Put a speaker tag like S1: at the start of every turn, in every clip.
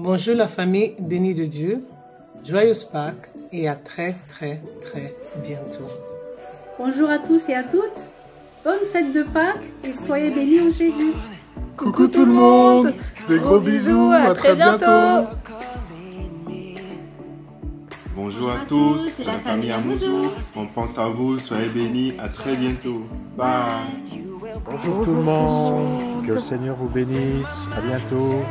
S1: Bonjour la famille bénie de Dieu, joyeuse Pâques et à très bientôt.
S2: Bonjour à tous et à toutes, bonne fête de Pâques et soyez bénis au Jésus.
S3: Coucou tout le monde, des gros bisous, à très bientôt.
S4: Bonjour à tous, c'est la famille Amouzou, on pense à vous, soyez bénis, à très bientôt. Bye.
S5: Bonjour tout le monde, que le Seigneur vous bénisse, à bientôt.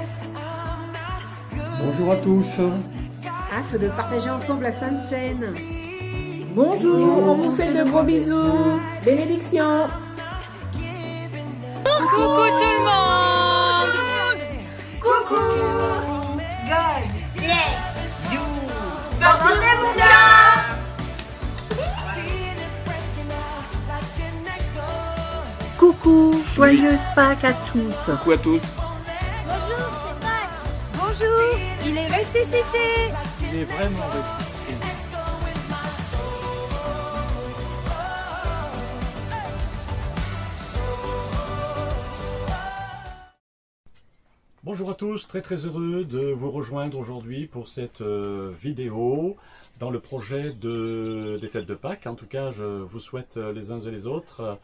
S6: Bonjour à tous.
S7: Hâte de partager ensemble la Sainte Seine.
S2: Bonjour, on vous fait de gros bisous. Bénédiction.
S8: Coucou tout le monde.
S9: Coucou. God bless you. Portez-vous bien.
S10: Coucou, joyeuse Pâques à tous.
S11: Coucou à tous.
S8: Bonjour, c'est Pâques. Bonjour, il est ressuscité.
S5: Il est vraiment ressuscité. Bonjour à tous, très heureux de vous rejoindre aujourd'hui pour cette vidéo dans le projet des fêtes de Pâques. En tout cas, je vous souhaite les uns et les autres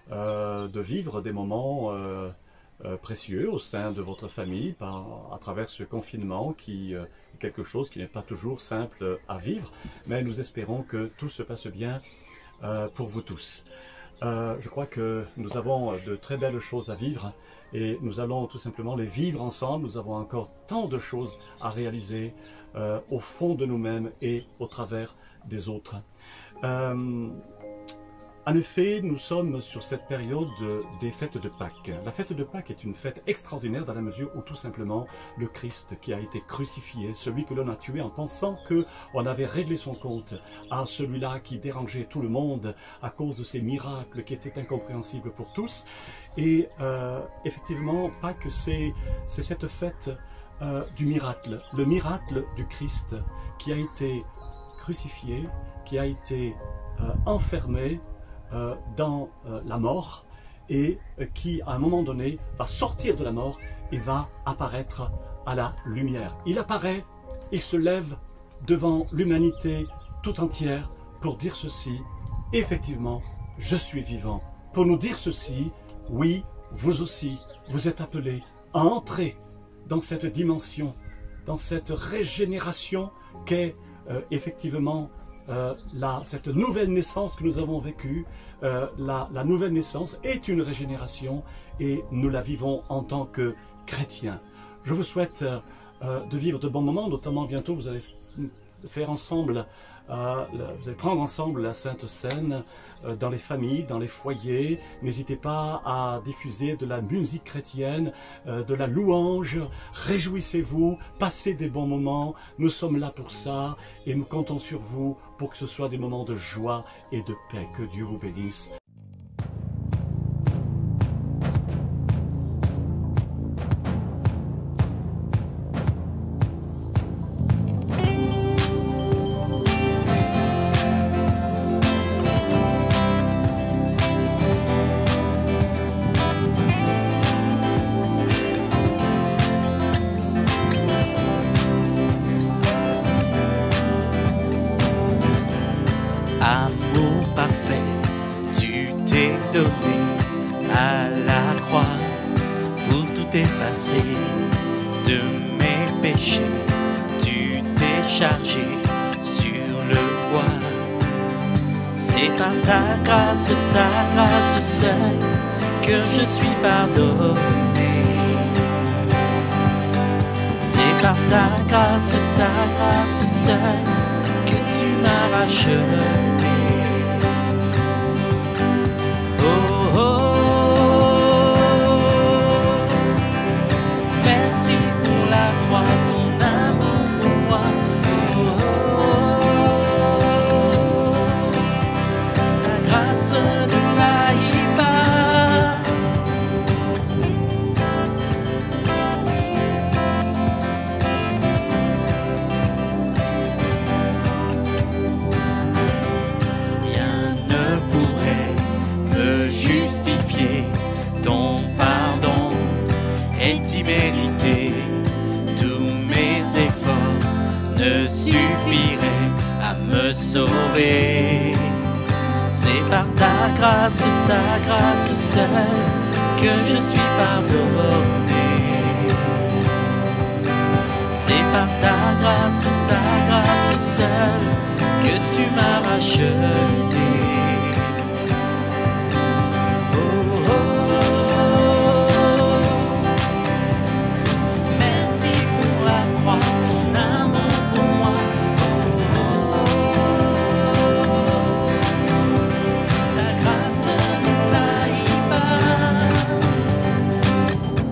S5: de vivre des moments précieux au sein de votre famille à travers ce confinement qui est quelque chose qui n'est pas toujours simple à vivre, mais nous espérons que tout se passe bien pour vous tous. Je crois que nous avons de très belles choses à vivre et nous allons tout simplement les vivre ensemble. Nous avons encore tant de choses à réaliser au fond de nous-mêmes et au travers des autres. En effet, nous sommes sur cette période des fêtes de Pâques. La fête de Pâques est une fête extraordinaire dans la mesure où tout simplement le Christ qui a été crucifié, celui que l'on a tué en pensant qu'on avait réglé son compte à celui-là qui dérangeait tout le monde à cause de ses miracles qui étaient incompréhensibles pour tous. Et effectivement, Pâques, c'est cette fête du miracle, le miracle du Christ qui a été crucifié, qui a été enfermé dans la mort et qui à un moment donné va sortir de la mort et va apparaître à la lumière. Il apparaît, il se lève devant l'humanité tout entière pour dire ceci: effectivement, je suis vivant. Pour nous dire ceci: oui, vous aussi, vous êtes appelés à entrer dans cette dimension, dans cette régénération qu'est effectivement cette nouvelle naissance que nous avons vécue. La nouvelle naissance est une régénération et nous la vivons en tant que chrétiens. Je vous souhaite de vivre de bons moments, notamment bientôt vous allez faire ensemble, vous allez prendre ensemble la Sainte Seine dans les familles, dans les foyers. N'hésitez pas à diffuser de la musique chrétienne, de la louange. Réjouissez-vous, passez des bons moments. Nous sommes là pour ça et nous comptons sur vous pour que ce soit des moments de joie et de paix. Que Dieu vous bénisse.
S12: Amour parfait, tu t'es donné à la croix pour tout effacer de mes péchés. Tu t'es chargé sur le bois. C'est par ta grâce seule que je suis pardonné. C'est par ta grâce seule que tu m'as racheté. Oh, oh, merci pour la croix, ton amour pour moi. Oh, oh, ta grâce ne faillit pas. suffirait à me sauver. C'est par ta grâce seule, que je suis pardonné. C'est par ta grâce seule, que tu m'as racheté.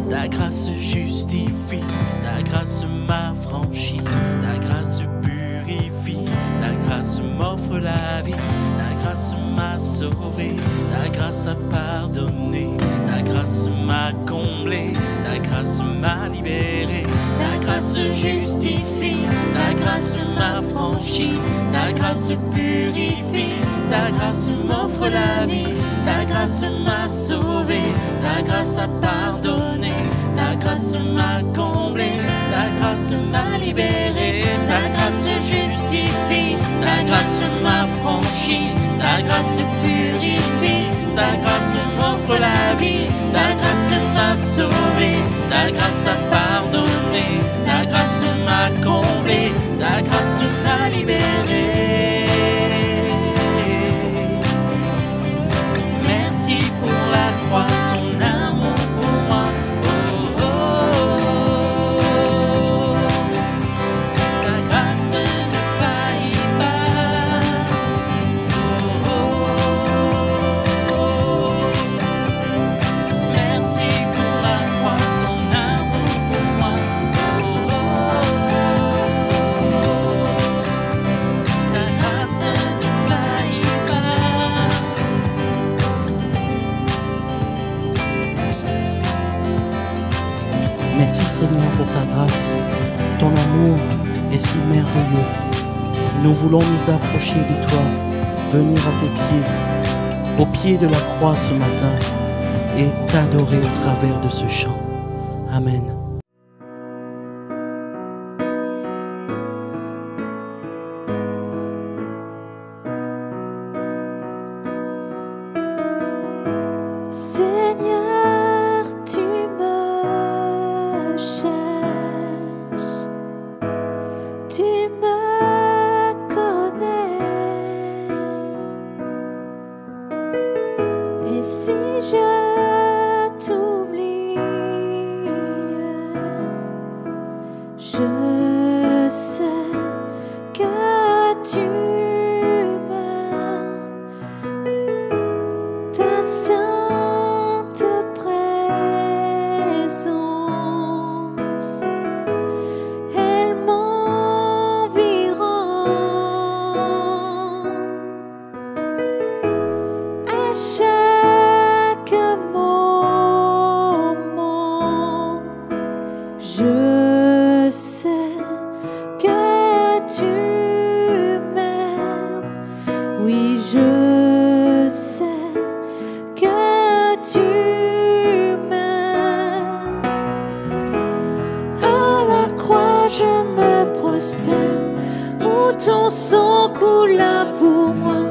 S12: Ta grâce justifie, ta grâce m'affranchit, ta grâce purifie, ta grâce m'offre la vie, ta grâce m'a sauvé, ta grâce a pardonné, ta grâce m'a comblé, ta grâce m'a libéré, ta grâce justifie, ta grâce m'affranchit, ta grâce purifie, ta grâce m'offre la vie, ta grâce m'a sauvé, ta grâce a pardonné, ta grâce m'a comblé, ta grâce m'a libéré, ta grâce justifie, ta grâce m'affranchit, ta grâce purifie, ta grâce m'offre la vie, ta grâce m'a sauvé, ta grâce a pardonné, ta grâce m'a comblé, ta grâce m'a libéré. Merci pour la croix, ton amour pour moi. Oh, oh, oh. Ta grâce ne faillit pas. Oh, oh, oh. Merci pour la croix, ton amour pour moi. Oh, oh, oh. Ta grâce ne faillit pas.
S6: Merci Seigneur pour ta grâce, ton amour est si merveilleux. Nous voulons nous approcher de toi, venir à tes pieds, au pied de la croix ce matin, et t'adorer au travers de ce chant. Amen.
S11: Seigneur, tu me cherches, tu me connais, et si je t'oublie, je sais que tu m'aimes. Ta sainte présence, elle m'environne. À chaque moment, je sais que tu m'aimes. Oui, je sais que tu m'aimes. À la croix je me prosterne, où ton sang coula pour moi.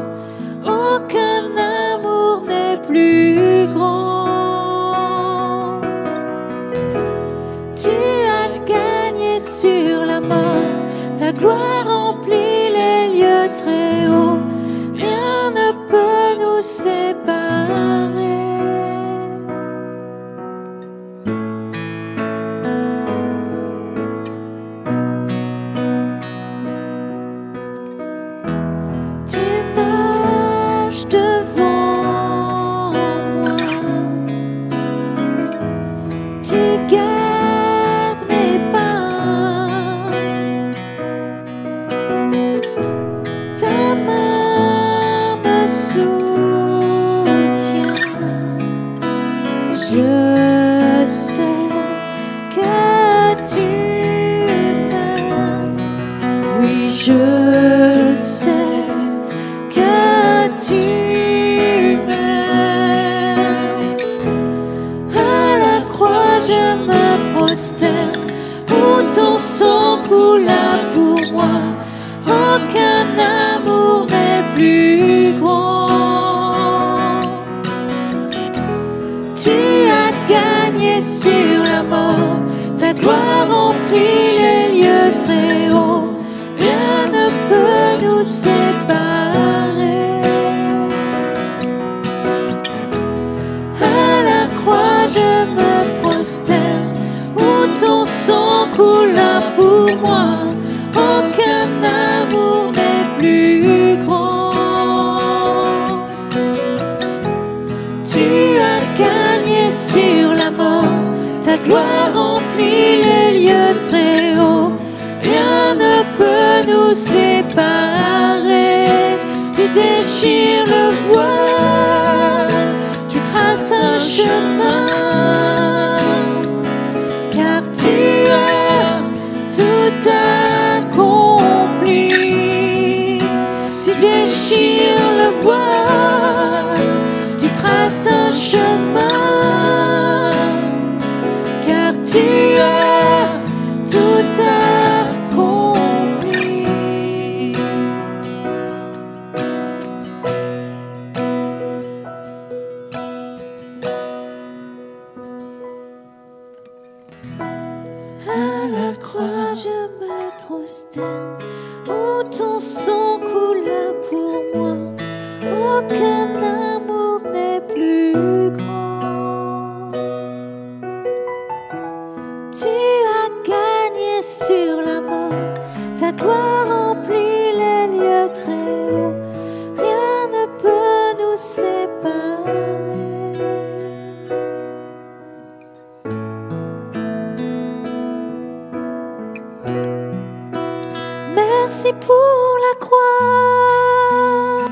S11: Aucun amour n'est plus grand. Tu as gagné sur la mort, ta gloire remplit les lieux très hauts. Rien ne peut nous séparer. Tu marches devant moi, tu gardes mes pas, ta main me soutient. Je sais que tu m'aimes. Oui, je sais que tu m'aimes. À la croix je me prosterne, où ton sang coula pour moi. gloire remplit les lieux très hauts. Rien ne peut nous séparer. Tu déchires le voile, tu traces un chemin, car tu as tout accompli. Tu déchires le voile, tu traces un chemin, car tu as tout accompli. À la croix je me prosterne, où ton sang coula pour moi. Aucun amour n'est plus grand. Tu as gagné sur la mort, ta gloire remplit les lieux très hauts. Rien ne peut nous séparer. Merci pour la croix,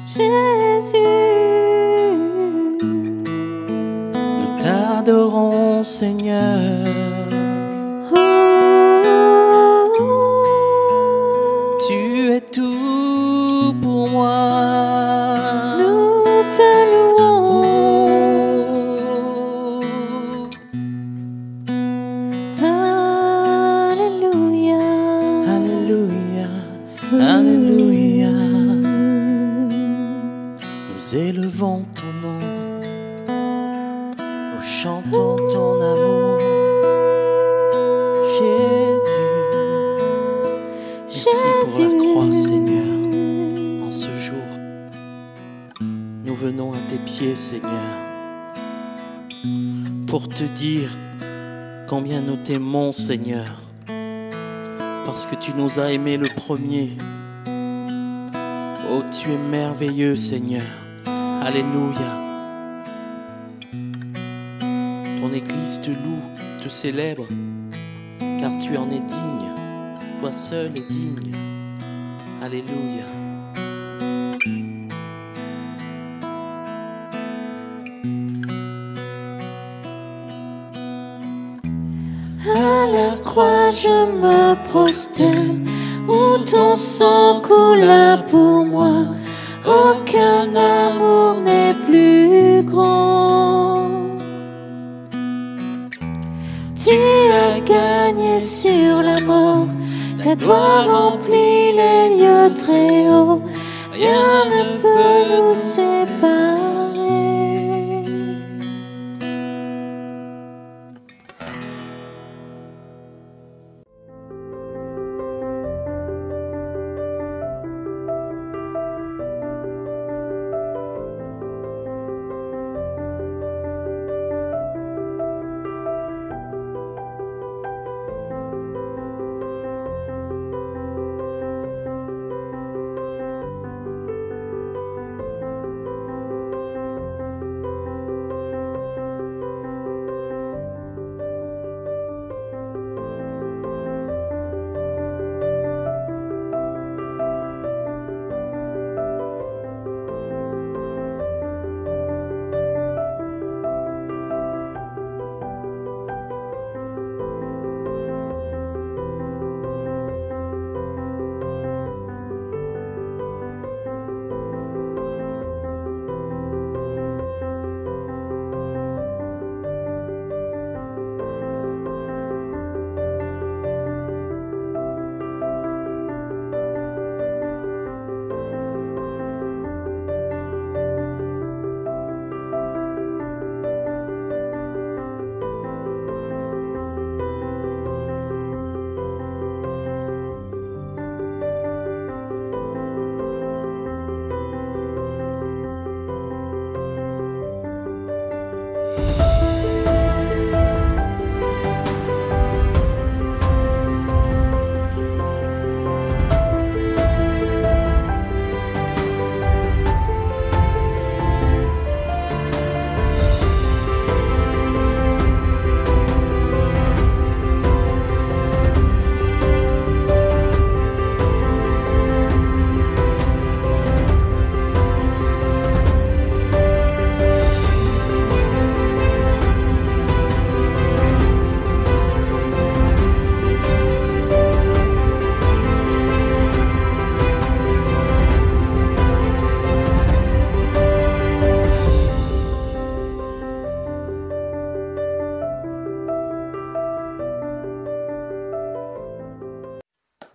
S11: Jésus.
S6: Nous t'adorons, Seigneur. Tu es tout pour moi.
S11: Nous te louons. Alléluia.
S6: Alléluia. Alléluia. Nous élevons ton nom, nous chantons ton amour, Jésus. Merci pour la croix, Seigneur. En ce jour, nous venons à tes pieds, Seigneur, pour te dire combien nous t'aimons, Seigneur, parce que tu nous as aimés le premier. Oh, tu es merveilleux, Seigneur. Alléluia. Ton Église te loue, te célèbre, car tu en es digne. Toi seul es digne. Alléluia.
S11: À la croix je me prosterne, où ton sang coula pour moi. Aucun amour n'est plus grand. Tu as gagné sur la mort, ta gloire remplit les lieux très hauts. Rien ne peut nous séparer.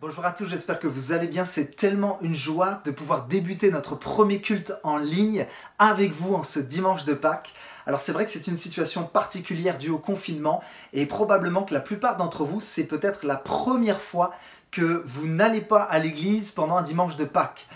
S13: Bonjour à tous, j'espère que vous allez bien. C'est tellement une joie de pouvoir débuter notre premier culte en ligne avec vous en ce dimanche de Pâques. Alors c'est vrai que c'est une situation particulière due au confinement et probablement que la plupart d'entre vous, c'est peut-être la première fois que vous n'allez pas à l'église pendant un dimanche de Pâques.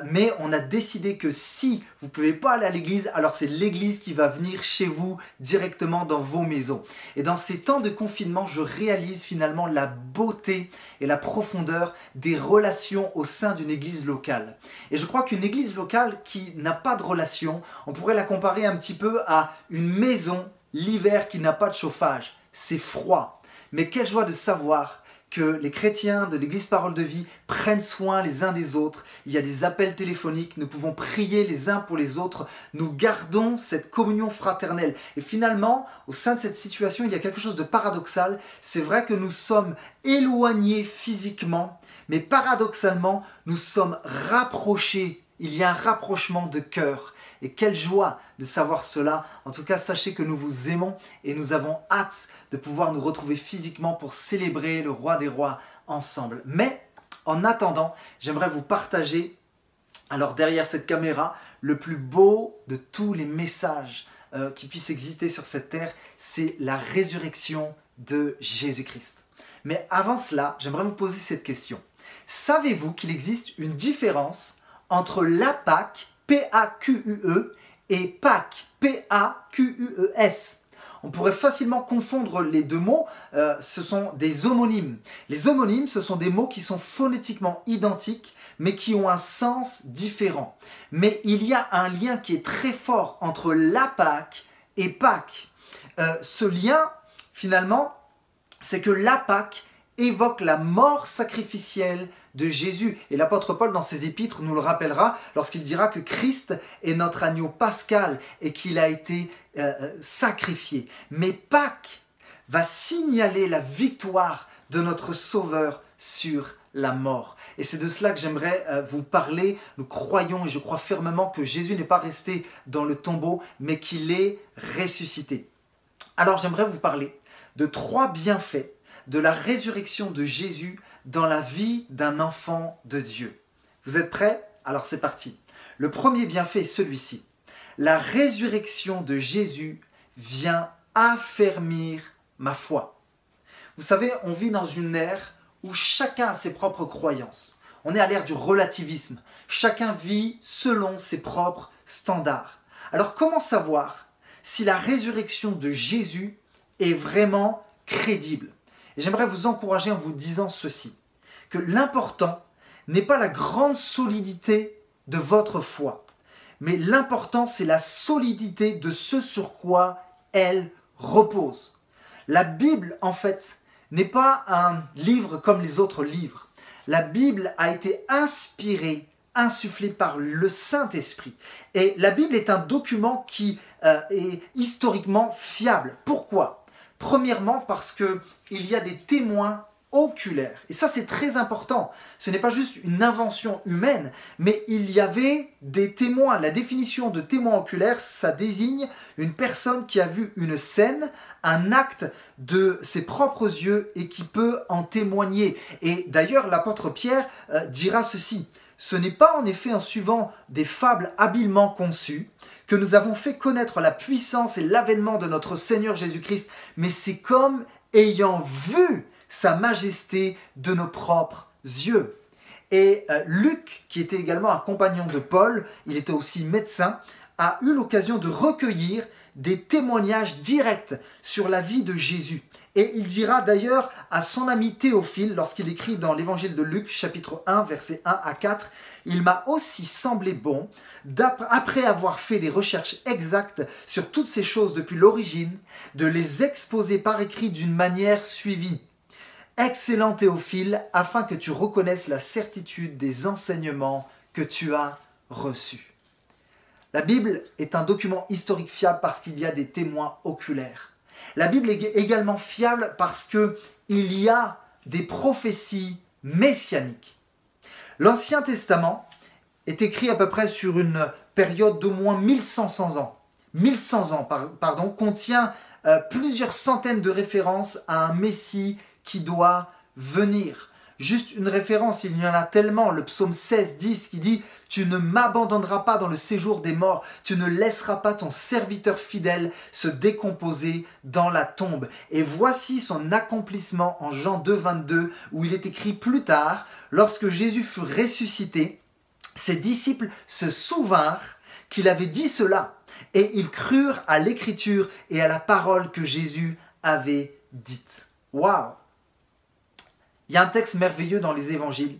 S13: Mais on a décidé que si vous ne pouvez pas aller à l'église, alors c'est l'église qui va venir chez vous directement dans vos maisons. Et dans ces temps de confinement, je réalise finalement la beauté et la profondeur des relations au sein d'une église locale. Et je crois qu'une église locale qui n'a pas de relation, on pourrait la comparer un petit peu à une maison l'hiver qui n'a pas de chauffage. C'est froid. Mais quelle joie de savoir que les chrétiens de l'église Parole de Vie prennent soin les uns des autres. Il y a des appels téléphoniques, nous pouvons prier les uns pour les autres, nous gardons cette communion fraternelle. Et finalement, au sein de cette situation, il y a quelque chose de paradoxal. C'est vrai que nous sommes éloignés physiquement, mais paradoxalement, nous sommes rapprochés. Il y a un rapprochement de cœur. Et quelle joie de savoir cela. En tout cas, sachez que nous vous aimons et nous avons hâte de pouvoir nous retrouver physiquement pour célébrer le Roi des Rois ensemble. Mais en attendant, j'aimerais vous partager, alors derrière cette caméra, le plus beau de tous les messages qui puissent exister sur cette terre, c'est la résurrection de Jésus-Christ. Mais avant cela, j'aimerais vous poser cette question. Savez-vous qu'il existe une différence entre la Pâque, P-A-Q-U-E, et Pâques, P-A-Q-U-E-S? On pourrait facilement confondre les deux mots, ce sont des homonymes. Les homonymes, ce sont des mots qui sont phonétiquement identiques, mais qui ont un sens différent. Mais il y a un lien qui est très fort entre la Pâque et Pâques. Ce lien, finalement, c'est que la Pâque évoque la mort sacrificielle de Jésus. Et l'apôtre Paul, dans ses épîtres, nous le rappellera lorsqu'il dira que Christ est notre agneau pascal et qu'il a été sacrifié. Mais Pâques va signaler la victoire de notre Sauveur sur la mort. Et c'est de cela que j'aimerais vous parler. Nous croyons et je crois fermement que Jésus n'est pas resté dans le tombeau, mais qu'il est ressuscité. Alors j'aimerais vous parler de 3 bienfaits de la résurrection de Jésus dans la vie d'un enfant de Dieu. Vous êtes prêts? Alors c'est parti. Le premier bienfait est celui-ci. La résurrection de Jésus vient affermir ma foi. Vous savez, on vit dans une ère où chacun a ses propres croyances. On est à l'ère du relativisme. Chacun vit selon ses propres standards. Alors comment savoir si la résurrection de Jésus est vraiment crédible? Et j'aimerais vous encourager en vous disant ceci, que l'important n'est pas la grande solidité de votre foi, mais l'important c'est la solidité de ce sur quoi elle repose. La Bible, en fait, n'est pas un livre comme les autres livres. La Bible a été inspirée, insufflée par le Saint-Esprit. Et la Bible est un document qui est historiquement fiable. Pourquoi ? Premièrement, parce qu'il y a des témoins oculaires. Et ça, c'est très important. Ce n'est pas juste une invention humaine, mais il y avait des témoins. La définition de témoin oculaire, ça désigne une personne qui a vu une scène, un acte de ses propres yeux et qui peut en témoigner. Et d'ailleurs, l'apôtre Pierre dira ceci. Ce n'est pas en effet en suivant des fables habilement conçues que nous avons fait connaître la puissance et l'avènement de notre Seigneur Jésus-Christ, mais c'est comme ayant vu sa majesté de nos propres yeux. Et Luc, qui était également un compagnon de Paul, il était aussi médecin, a eu l'occasion de recueillir des témoignages directs sur la vie de Jésus. Et il dira d'ailleurs à son ami Théophile, lorsqu'il écrit dans l'évangile de Luc, chapitre 1, versets 1 à 4, « Il m'a aussi semblé bon, après avoir fait des recherches exactes sur toutes ces choses depuis l'origine, de les exposer par écrit d'une manière suivie. Excellent Théophile, afin que tu reconnaisses la certitude des enseignements que tu as reçus. » La Bible est un document historique fiable parce qu'il y a des témoins oculaires. La Bible est également fiable parce qu'il y a des prophéties messianiques. L'Ancien Testament est écrit à peu près sur une période d'au moins 1500 ans. 1100 ans, pardon, contient plusieurs centaines de références à un Messie qui doit venir. Juste une référence, il y en a tellement, le psaume 16, 10 qui dit « Tu ne m'abandonneras pas dans le séjour des morts, tu ne laisseras pas ton serviteur fidèle se décomposer dans la tombe. » Et voici son accomplissement en Jean 2, 22, où il est écrit plus tard, lorsque Jésus fut ressuscité, ses disciples se souvinrent qu'il avait dit cela, et ils crurent à l'écriture et à la parole que Jésus avait dite. Waouh! Il y a un texte merveilleux dans les évangiles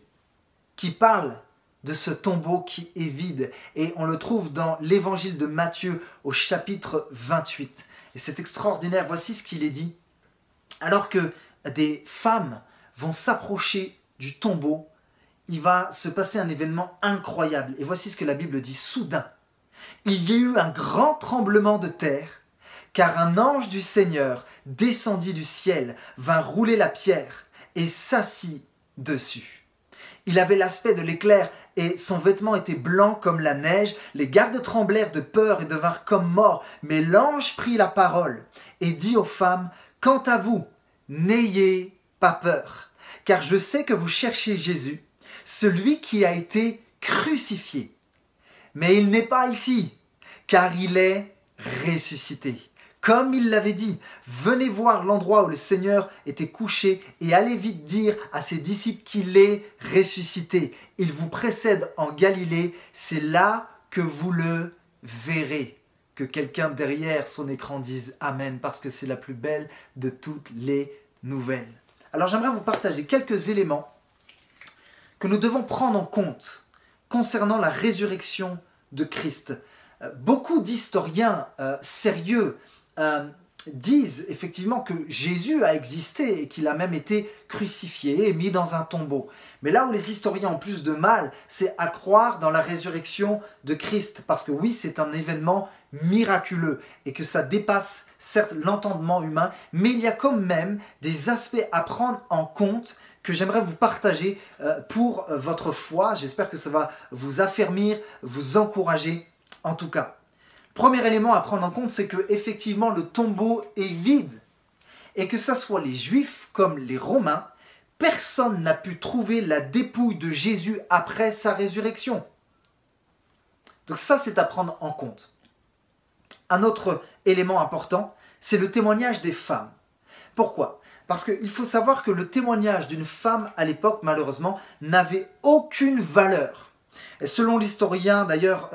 S13: qui parle de ce tombeau qui est vide. Et on le trouve dans l'évangile de Matthieu au chapitre 28. Et c'est extraordinaire, voici ce qu'il est dit. Alors que des femmes vont s'approcher du tombeau, il va se passer un événement incroyable. Et voici ce que la Bible dit. Soudain, il y a eu un grand tremblement de terre, car un ange du Seigneur descendit du ciel, vint rouler la pierre et s'assit dessus. Il avait l'aspect de l'éclair et son vêtement était blanc comme la neige. Les gardes tremblèrent de peur et devinrent comme morts. Mais l'ange prit la parole et dit aux femmes, « Quant à vous, n'ayez pas peur, car je sais que vous cherchez Jésus, celui qui a été crucifié. Mais il n'est pas ici, car il est ressuscité. Comme il l'avait dit, venez voir l'endroit où le Seigneur était couché et allez vite dire à ses disciples qu'il est ressuscité. Il vous précède en Galilée, c'est là que vous le verrez. » Que quelqu'un derrière son écran dise Amen, parce que c'est la plus belle de toutes les nouvelles. Alors j'aimerais vous partager quelques éléments que nous devons prendre en compte concernant la résurrection de Christ. Beaucoup d'historiens sérieux disent effectivement que Jésus a existé et qu'il a même été crucifié et mis dans un tombeau. Mais là où les historiens ont plus de mal, c'est à croire dans la résurrection de Christ. Parce que oui, c'est un événement miraculeux et que ça dépasse certes l'entendement humain, mais il y a quand même des aspects à prendre en compte que j'aimerais vous partager pour votre foi. J'espère que ça va vous affermir, vous encourager en tout cas. Premier élément à prendre en compte, c'est que effectivement le tombeau est vide et que ce soit les Juifs comme les Romains, personne n'a pu trouver la dépouille de Jésus après sa résurrection. Donc ça, c'est à prendre en compte. Un autre élément important, c'est le témoignage des femmes. Pourquoi ? Parce qu'il faut savoir que le témoignage d'une femme à l'époque, malheureusement, n'avait aucune valeur. Et selon l'historien d'ailleurs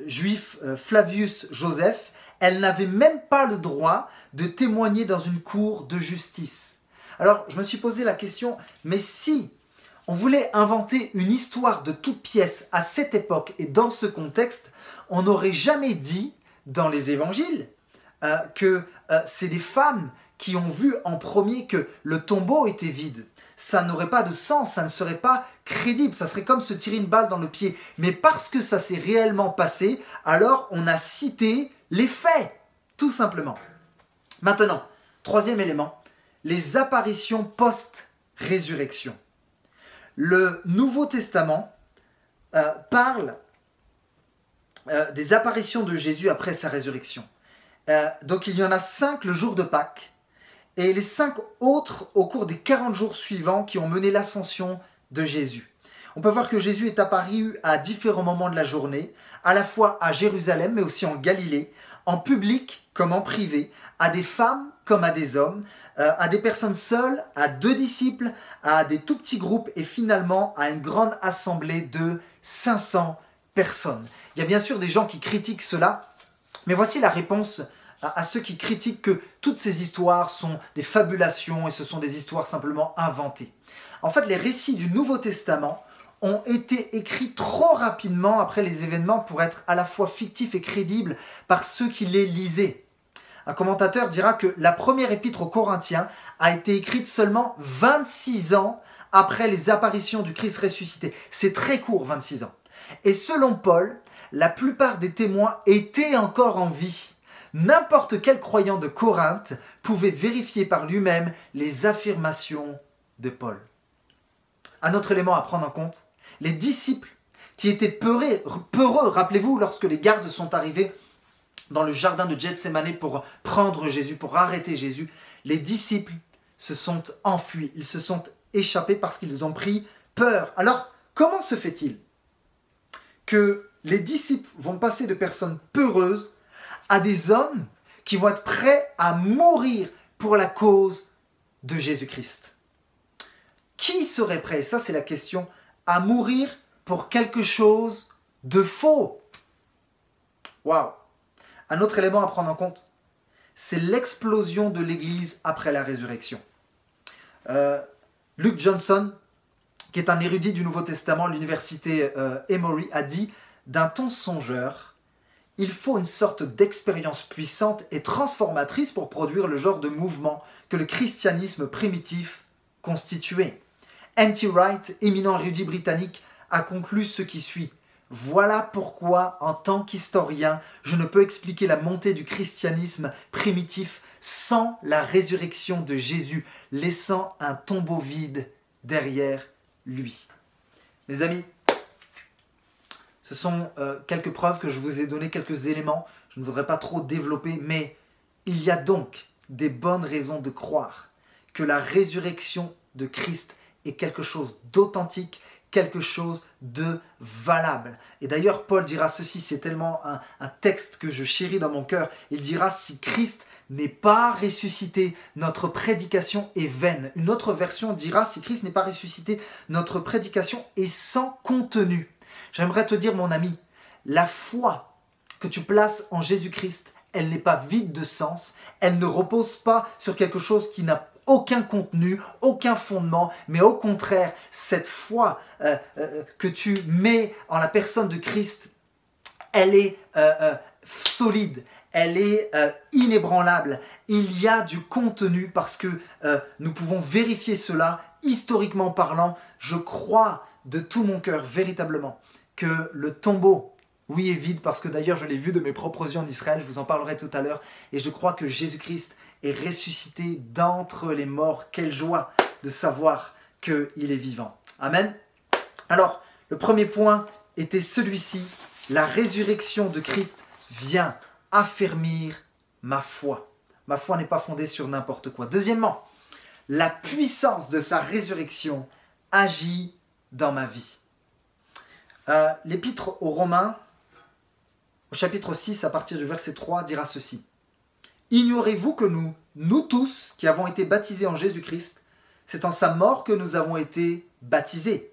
S13: juif Flavius Joseph, elle n'avait même pas le droit de témoigner dans une cour de justice. Alors je me suis posé la question, mais si on voulait inventer une histoire de toute pièce à cette époque et dans ce contexte, on n'aurait jamais dit dans les évangiles que c'est des femmes qui ont vu en premier que le tombeau était vide. Ça n'aurait pas de sens, ça ne serait pas crédible, ça serait comme se tirer une balle dans le pied. Mais parce que ça s'est réellement passé, alors on a cité les faits, tout simplement. Maintenant, troisième élément, les apparitions post-résurrection. Le Nouveau Testament parle des apparitions de Jésus après sa résurrection. Donc il y en a 5 le jour de Pâques, et les 5 autres au cours des 40 jours suivants qui ont mené l'ascension de Jésus. On peut voir que Jésus est apparu à différents moments de la journée, à la fois à Jérusalem mais aussi en Galilée, en public comme en privé, à des femmes comme à des hommes, à des personnes seules, à 2 disciples, à des tout petits groupes et finalement à une grande assemblée de 500 personnes. Il y a bien sûr des gens qui critiquent cela, mais voici la réponse à ceux qui critiquent que toutes ces histoires sont des fabulations et ce sont des histoires simplement inventées. En fait, les récits du Nouveau Testament ont été écrits trop rapidement après les événements pour être à la fois fictifs et crédibles par ceux qui les lisaient. Un commentateur dira que la première épître aux Corinthiens a été écrite seulement 26 ans après les apparitions du Christ ressuscité. C'est très court, 26 ans. Et selon Paul, la plupart des témoins étaient encore en vie. N'importe quel croyant de Corinthe pouvait vérifier par lui-même les affirmations de Paul. Un autre élément à prendre en compte, les disciples qui étaient peureux, rappelez-vous, lorsque les gardes sont arrivés dans le jardin de Gethsémanée pour prendre Jésus, pour arrêter Jésus, les disciples se sont enfuis, ils se sont échappé parce qu'ils ont pris peur. Alors, comment se fait-il que les disciples vont passer de personnes peureuses à des hommes qui vont être prêts à mourir pour la cause de Jésus-Christ? Qui serait prêt, ça c'est la question, à mourir pour quelque chose de faux? Waouh! Un autre élément à prendre en compte, c'est l'explosion de l'Église après la résurrection. Luke Johnson, qui est un érudit du Nouveau Testament à l'université Emory, a dit d'un ton songeur, il faut une sorte d'expérience puissante et transformatrice pour produire le genre de mouvement que le christianisme primitif constituait. N.T. Wright, éminent érudit britannique, a conclu ce qui suit. Voilà pourquoi, en tant qu'historien, je ne peux expliquer la montée du christianisme primitif sans la résurrection de Jésus, laissant un tombeau vide derrière lui. Mes amis, ce sont quelques preuves que je vous ai donné, quelques éléments. Je ne voudrais pas trop développer, mais il y a donc des bonnes raisons de croire que la résurrection de Christ est quelque chose d'authentique, quelque chose de valable. Et d'ailleurs, Paul dira ceci, c'est tellement un texte que je chéris dans mon cœur. Il dira, si Christ n'est pas ressuscité, notre prédication est vaine. Une autre version dira, si Christ n'est pas ressuscité, notre prédication est sans contenu. J'aimerais te dire, mon ami, la foi que tu places en Jésus-Christ, elle n'est pas vide de sens, elle ne repose pas sur quelque chose qui n'a aucun contenu, aucun fondement, mais au contraire, cette foi que tu mets en la personne de Christ, elle est solide, elle est inébranlable. Il y a du contenu parce que nous pouvons vérifier cela, historiquement parlant. Je crois de tout mon cœur, véritablement, que le tombeau, oui, est vide, parce que d'ailleurs, je l'ai vu de mes propres yeux en Israël, je vous en parlerai tout à l'heure, et je crois que Jésus-Christ est ressuscité d'entre les morts. Quelle joie de savoir qu'il est vivant. Amen. Alors, le premier point était celui-ci. La résurrection de Christ vient affermir ma foi. Ma foi n'est pas fondée sur n'importe quoi. Deuxièmement, la puissance de sa résurrection agit dans ma vie. L'épître aux Romains, au chapitre 6, à partir du verset 3, dira ceci. Ignorez-vous que nous tous, qui avons été baptisés en Jésus-Christ, c'est en sa mort que nous avons été baptisés.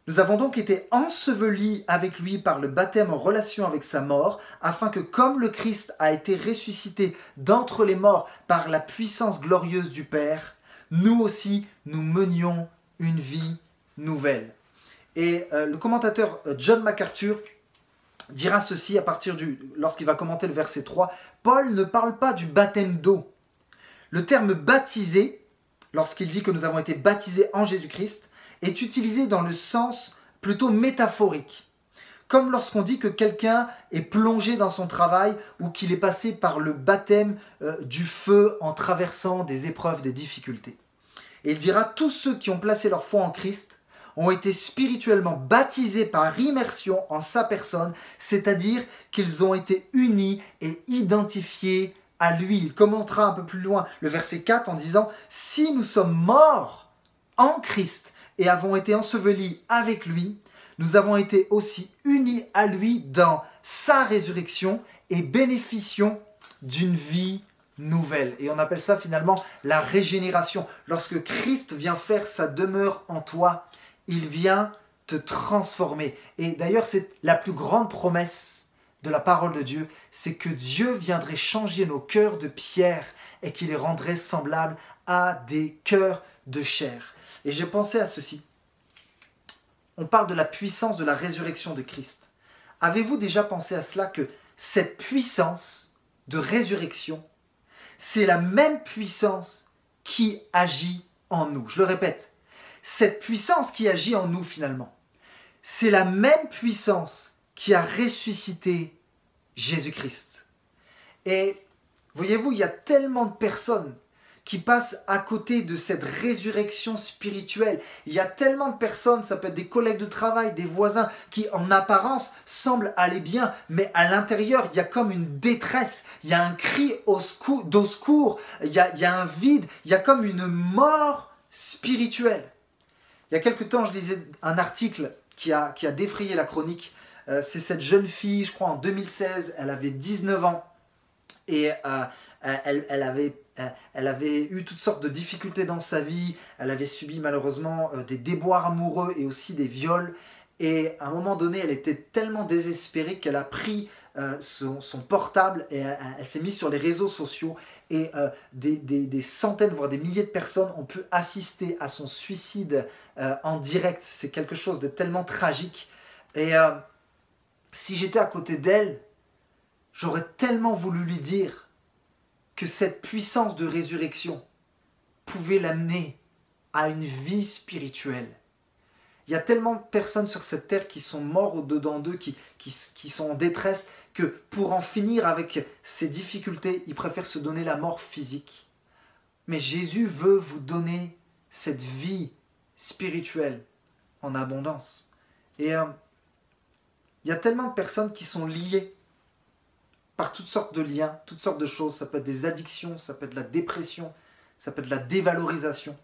S13: Nous avons donc été ensevelis avec lui par le baptême en relation avec sa mort, afin que comme le Christ a été ressuscité d'entre les morts par la puissance glorieuse du Père, nous aussi nous menions une vie nouvelle. Et le commentateur John MacArthur dira ceci lorsqu'il va commenter le verset 3. Paul ne parle pas du baptême d'eau. Le terme baptisé, lorsqu'il dit que nous avons été baptisés en Jésus-Christ, est utilisé dans le sens plutôt métaphorique. Comme lorsqu'on dit que quelqu'un est plongé dans son travail ou qu'il est passé par le baptême du feu en traversant des épreuves, des difficultés. Et il dira, tous ceux qui ont placé leur foi en Christ ont été spirituellement baptisés par immersion en sa personne, c'est-à-dire qu'ils ont été unis et identifiés à lui. Il commentera un peu plus loin le verset 4 en disant « Si nous sommes morts en Christ et avons été ensevelis avec lui, nous avons été aussi unis à lui dans sa résurrection et bénéficions d'une vie nouvelle. » Et on appelle ça finalement la régénération. Lorsque Christ vient faire sa demeure en toi, il vient te transformer. Et d'ailleurs, c'est la plus grande promesse de la parole de Dieu, c'est que Dieu viendrait changer nos cœurs de pierre et qu'il les rendrait semblables à des cœurs de chair. Et j'ai pensé à ceci. On parle de la puissance de la résurrection de Christ. Avez-vous déjà pensé à cela, que cette puissance de résurrection, c'est la même puissance qui agit en nous? Je le répète. Cette puissance qui agit en nous finalement, c'est la même puissance qui a ressuscité Jésus-Christ. Et voyez-vous, il y a tellement de personnes qui passent à côté de cette résurrection spirituelle. Il y a tellement de personnes, ça peut être des collègues de travail, des voisins, qui en apparence semblent aller bien, mais à l'intérieur, il y a comme une détresse, il y a un cri au secours, il y a un vide, il y a comme une mort spirituelle. Il y a quelque temps, je lisais un article qui a défrayé la chronique. C'est cette jeune fille, je crois en 2016, elle avait 19 ans et elle avait eu toutes sortes de difficultés dans sa vie. Elle avait subi malheureusement des déboires amoureux et aussi des viols. Et à un moment donné, elle était tellement désespérée qu'elle a pris son portable et elle s'est mise sur les réseaux sociaux. Et des centaines, voire des milliers de personnes ont pu assister à son suicide en direct. C'est quelque chose de tellement tragique. Et si j'étais à côté d'elle, j'aurais tellement voulu lui dire que cette puissance de résurrection pouvait l'amener à une vie spirituelle. Il y a tellement de personnes sur cette terre qui sont morts au-dedans d'eux, qui sont en détresse, que pour en finir avec ces difficultés, ils préfèrent se donner la mort physique. Mais Jésus veut vous donner cette vie spirituelle en abondance. Et il y a tellement de personnes qui sont liées par toutes sortes de liens, toutes sortes de choses. Ça peut être des addictions, ça peut être de la dépression, ça peut être de la dévalorisation.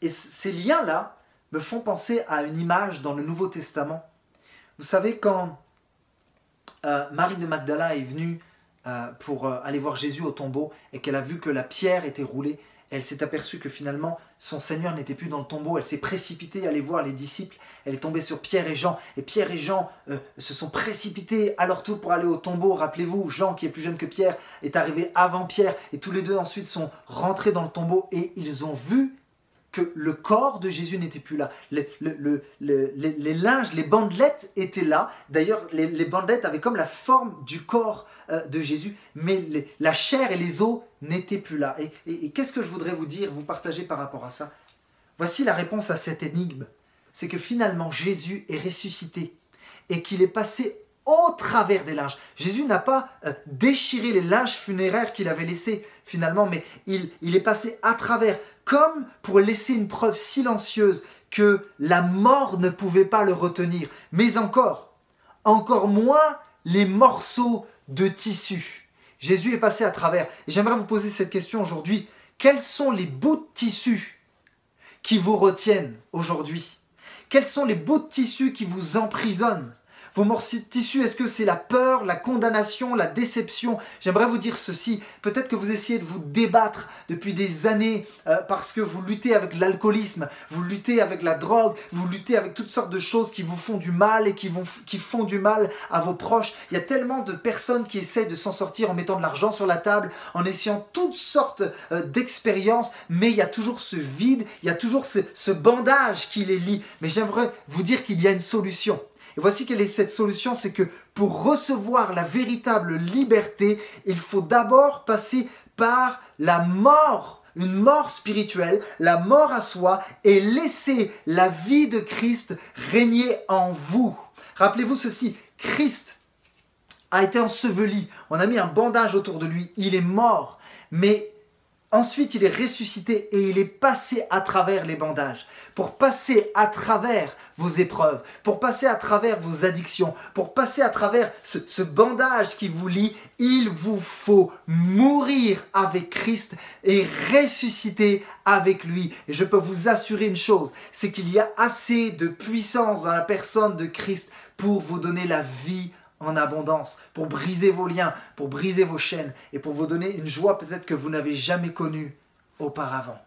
S13: Et ces liens-là me font penser à une image dans le Nouveau Testament. Vous savez, quand Marie de Magdala est venue pour aller voir Jésus au tombeau et qu'elle a vu que la pierre était roulée, elle s'est aperçue que finalement son Seigneur n'était plus dans le tombeau. Elle s'est précipitée à aller voir les disciples. Elle est tombée sur Pierre et Jean. Et Pierre et Jean se sont précipités à leur tour pour aller au tombeau. Rappelez-vous, Jean, qui est plus jeune que Pierre, est arrivé avant Pierre. Et tous les deux ensuite sont rentrés dans le tombeau et ils ont vu que le corps de Jésus n'était plus là. Les linges, les bandelettes étaient là. D'ailleurs, les bandelettes avaient comme la forme du corps de Jésus, mais la chair et les os n'étaient plus là. Et qu'est-ce que je voudrais vous dire, vous partager par rapport à ça? Voici la réponse à cette énigme. C'est que finalement, Jésus est ressuscité et qu'il est passé au travers des linges. Jésus n'a pas déchiré les linges funéraires qu'il avait laissés finalement, mais il est passé à travers, comme pour laisser une preuve silencieuse que la mort ne pouvait pas le retenir, mais encore moins les morceaux de tissu. Jésus est passé à travers. Et j'aimerais vous poser cette question aujourd'hui. Quels sont les bouts de tissu qui vous retiennent aujourd'hui? Quels sont les bouts de tissu qui vous emprisonnent? Vos morceaux de tissu, est-ce que c'est la peur, la condamnation, la déception? J'aimerais vous dire ceci, peut-être que vous essayez de vous débattre depuis des années parce que vous luttez avec l'alcoolisme, vous luttez avec la drogue, vous luttez avec toutes sortes de choses qui vous font du mal et qui font du mal à vos proches. Il y a tellement de personnes qui essaient de s'en sortir en mettant de l'argent sur la table, en essayant toutes sortes d'expériences, mais il y a toujours ce vide, il y a toujours ce bandage qui les lie. Mais j'aimerais vous dire qu'il y a une solution. Et voici quelle est cette solution, c'est que pour recevoir la véritable liberté, il faut d'abord passer par la mort, une mort spirituelle, la mort à soi, et laisser la vie de Christ régner en vous. Rappelez-vous ceci, Christ a été enseveli, on a mis un bandage autour de lui, il est mort, mais ensuite il est ressuscité et il est passé à travers les bandages, pour passer à travers vos épreuves, pour passer à travers vos addictions, pour passer à travers ce bandage qui vous lie, il vous faut mourir avec Christ et ressusciter avec lui. Et je peux vous assurer une chose, c'est qu'il y a assez de puissance dans la personne de Christ pour vous donner la vie en abondance, pour briser vos liens, pour briser vos chaînes et pour vous donner une joie peut-être que vous n'avez jamais connue auparavant.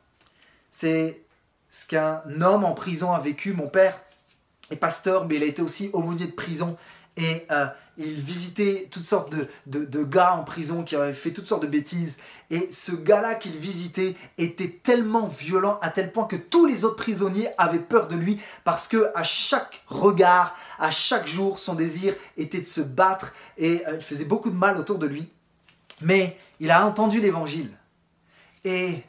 S13: C'est ce qu'un homme en prison a vécu. Mon père est pasteur, mais il a été aussi aumônier de prison et il visitait toutes sortes de gars en prison qui avaient fait toutes sortes de bêtises. Et ce gars-là qu'il visitait était tellement violent à tel point que tous les autres prisonniers avaient peur de lui parce que à chaque regard, à chaque jour, son désir était de se battre et il faisait beaucoup de mal autour de lui. Mais il a entendu l'évangile. Et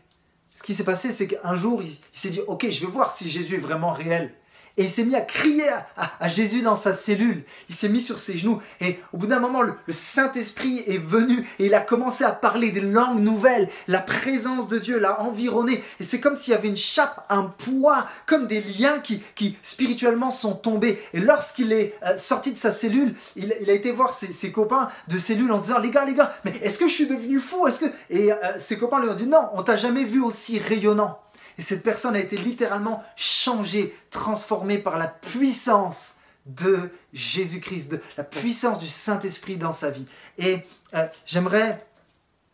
S13: ce qui s'est passé, c'est qu'un jour, il s'est dit « Ok, je vais voir si Jésus est vraiment réel ». Et il s'est mis à crier à Jésus dans sa cellule. Il s'est mis sur ses genoux. Et au bout d'un moment, le Saint-Esprit est venu et il a commencé à parler des langues nouvelles. La présence de Dieu l'a environné. Et c'est comme s'il y avait une chape, un poids, comme des liens qui spirituellement sont tombés. Et lorsqu'il est sorti de sa cellule, il a été voir ses copains de cellule en disant « Les gars, mais est-ce que je suis devenu fou? Et ses copains lui ont dit « Non, on t'a jamais vu aussi rayonnant. » Et cette personne a été littéralement changée, transformée par la puissance de Jésus-Christ, de la puissance du Saint-Esprit dans sa vie. Et j'aimerais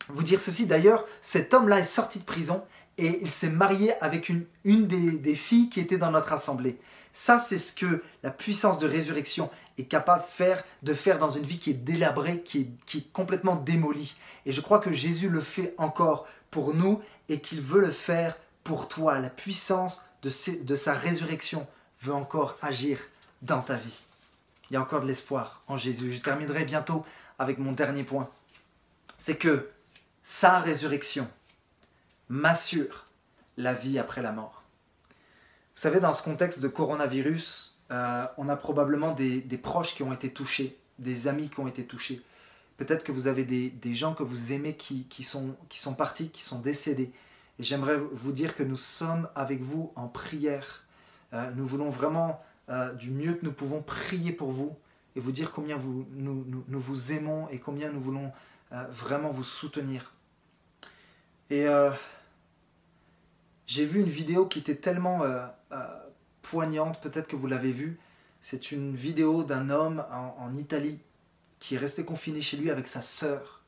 S13: vous dire ceci, d'ailleurs, cet homme-là est sorti de prison et il s'est marié avec une des filles qui était dans notre assemblée. Ça, c'est ce que la puissance de résurrection est capable de faire dans une vie qui est délabrée, qui est complètement démolie. Et je crois que Jésus le fait encore pour nous et qu'il veut le faire pour toi. La puissance de sa résurrection veut encore agir dans ta vie. Il y a encore de l'espoir en Jésus. Je terminerai bientôt avec mon dernier point. C'est que sa résurrection m'assure la vie après la mort. Vous savez, dans ce contexte de coronavirus, on a probablement des proches qui ont été touchés, des amis qui ont été touchés. Peut-être que vous avez des gens que vous aimez qui sont partis, qui sont décédés. Et j'aimerais vous dire que nous sommes avec vous en prière. Nous voulons vraiment, du mieux que nous pouvons, prier pour vous et vous dire combien nous vous aimons et combien nous voulons vraiment vous soutenir. Et j'ai vu une vidéo qui était tellement poignante, peut-être que vous l'avez vue. C'est une vidéo d'un homme en Italie qui est resté confiné chez lui avec sa sœur.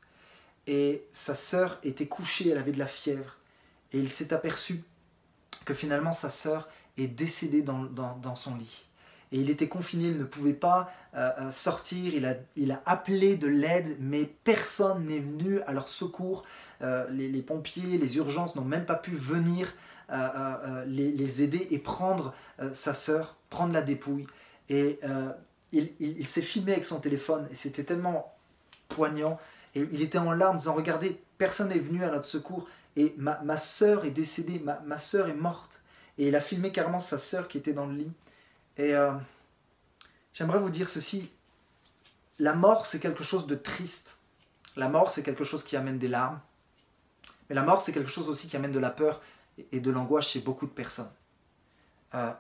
S13: Et sa sœur était couchée, elle avait de la fièvre. Et il s'est aperçu que finalement sa sœur est décédée dans son lit. Et il était confiné, il ne pouvait pas sortir, il a appelé de l'aide, mais personne n'est venu à leur secours. Les pompiers, les urgences n'ont même pas pu venir les aider et prendre sa sœur, prendre la dépouille. Et il s'est filmé avec son téléphone et c'était tellement poignant. Et il était en larmes, disant, regardez, personne n'est venu à notre secours et ma sœur est décédée, ma sœur est morte. Et il a filmé carrément sa sœur qui était dans le lit. Et j'aimerais vous dire ceci, la mort c'est quelque chose de triste, la mort c'est quelque chose qui amène des larmes, mais la mort c'est quelque chose aussi qui amène de la peur et de l'angoisse chez beaucoup de personnes.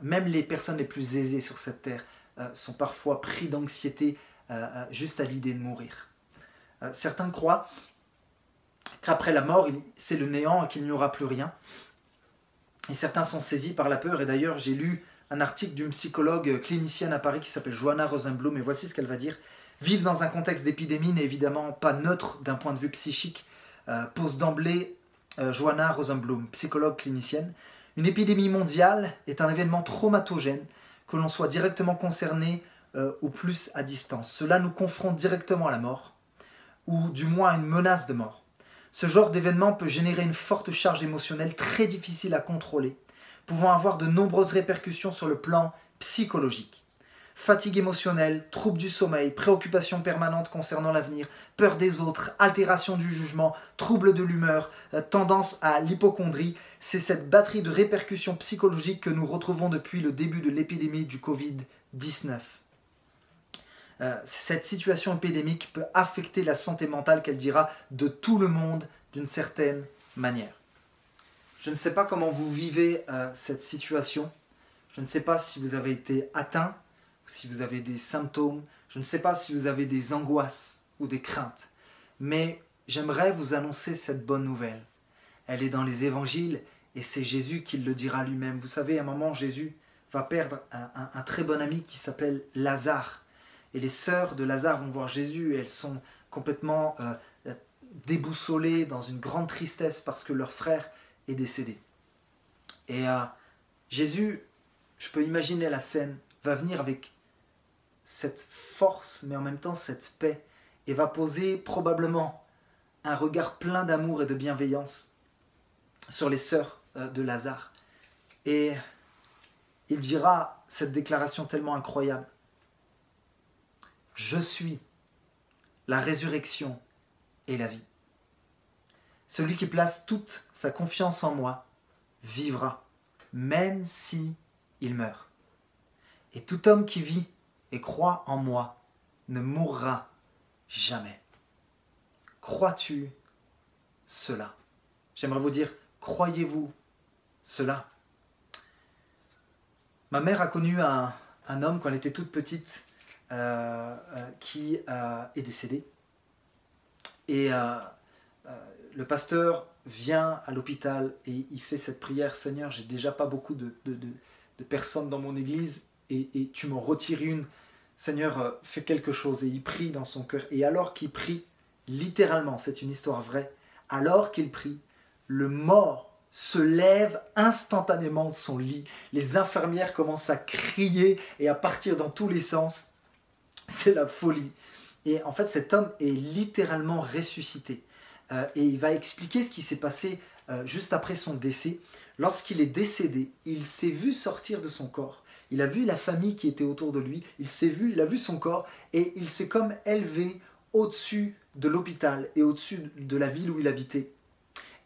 S13: Même les personnes les plus aisées sur cette terre sont parfois pris d'anxiété juste à l'idée de mourir. Certains croient qu'après la mort c'est le néant et qu'il n'y aura plus rien, et certains sont saisis par la peur. Et d'ailleurs j'ai lu un article d'une psychologue clinicienne à Paris qui s'appelle Joanna Rosenblum, et voici ce qu'elle va dire. Vivre dans un contexte d'épidémie n'est évidemment pas neutre d'un point de vue psychique, pose d'emblée Joanna Rosenblum, psychologue clinicienne. Une épidémie mondiale est un événement traumatogène, que l'on soit directement concerné ou plus à distance. Cela nous confronte directement à la mort, ou du moins à une menace de mort. Ce genre d'événement peut générer une forte charge émotionnelle très difficile à contrôler, pouvant avoir de nombreuses répercussions sur le plan psychologique. Fatigue émotionnelle, troubles du sommeil, préoccupations permanentes concernant l'avenir, peur des autres, altération du jugement, troubles de l'humeur, tendance à l'hypocondrie, c'est cette batterie de répercussions psychologiques que nous retrouvons depuis le début de l'épidémie du Covid-19. Cette situation épidémique peut affecter la santé mentale, qu'elle dira, de tout le monde d'une certaine manière. Je ne sais pas comment vous vivez cette situation. Je ne sais pas si vous avez été atteint, ou si vous avez des symptômes. Je ne sais pas si vous avez des angoisses ou des craintes. Mais j'aimerais vous annoncer cette bonne nouvelle. Elle est dans les évangiles et c'est Jésus qui le dira lui-même. Vous savez, à un moment, Jésus va perdre un très bon ami qui s'appelle Lazare. Et les sœurs de Lazare vont voir Jésus et elles sont complètement déboussolées dans une grande tristesse parce que leur frère est décédé. Et Jésus, je peux imaginer la scène, va venir avec cette force, mais en même temps cette paix, et va poser probablement un regard plein d'amour et de bienveillance sur les sœurs de Lazare. Et il dira cette déclaration tellement incroyable. Je suis la résurrection et la vie. Celui qui place toute sa confiance en moi vivra, même si il meurt. Et tout homme qui vit et croit en moi ne mourra jamais. Crois-tu cela? J'aimerais vous dire, croyez-vous cela? Ma mère a connu un homme quand elle était toute petite qui est décédé. Et le pasteur vient à l'hôpital et il fait cette prière, Seigneur, j'ai déjà pas beaucoup de personnes dans mon église et tu m'en retires une, Seigneur, fais quelque chose. Et il prie dans son cœur. Et alors qu'il prie, littéralement, c'est une histoire vraie, alors qu'il prie, le mort se lève instantanément de son lit. Les infirmières commencent à crier et à partir dans tous les sens. C'est la folie. Et en fait, cet homme est littéralement ressuscité. Et il va expliquer ce qui s'est passé juste après son décès. Lorsqu'il est décédé, il s'est vu sortir de son corps. Il a vu la famille qui était autour de lui. Il a vu son corps et il s'est comme élevé au-dessus de l'hôpital et au-dessus de la ville où il habitait.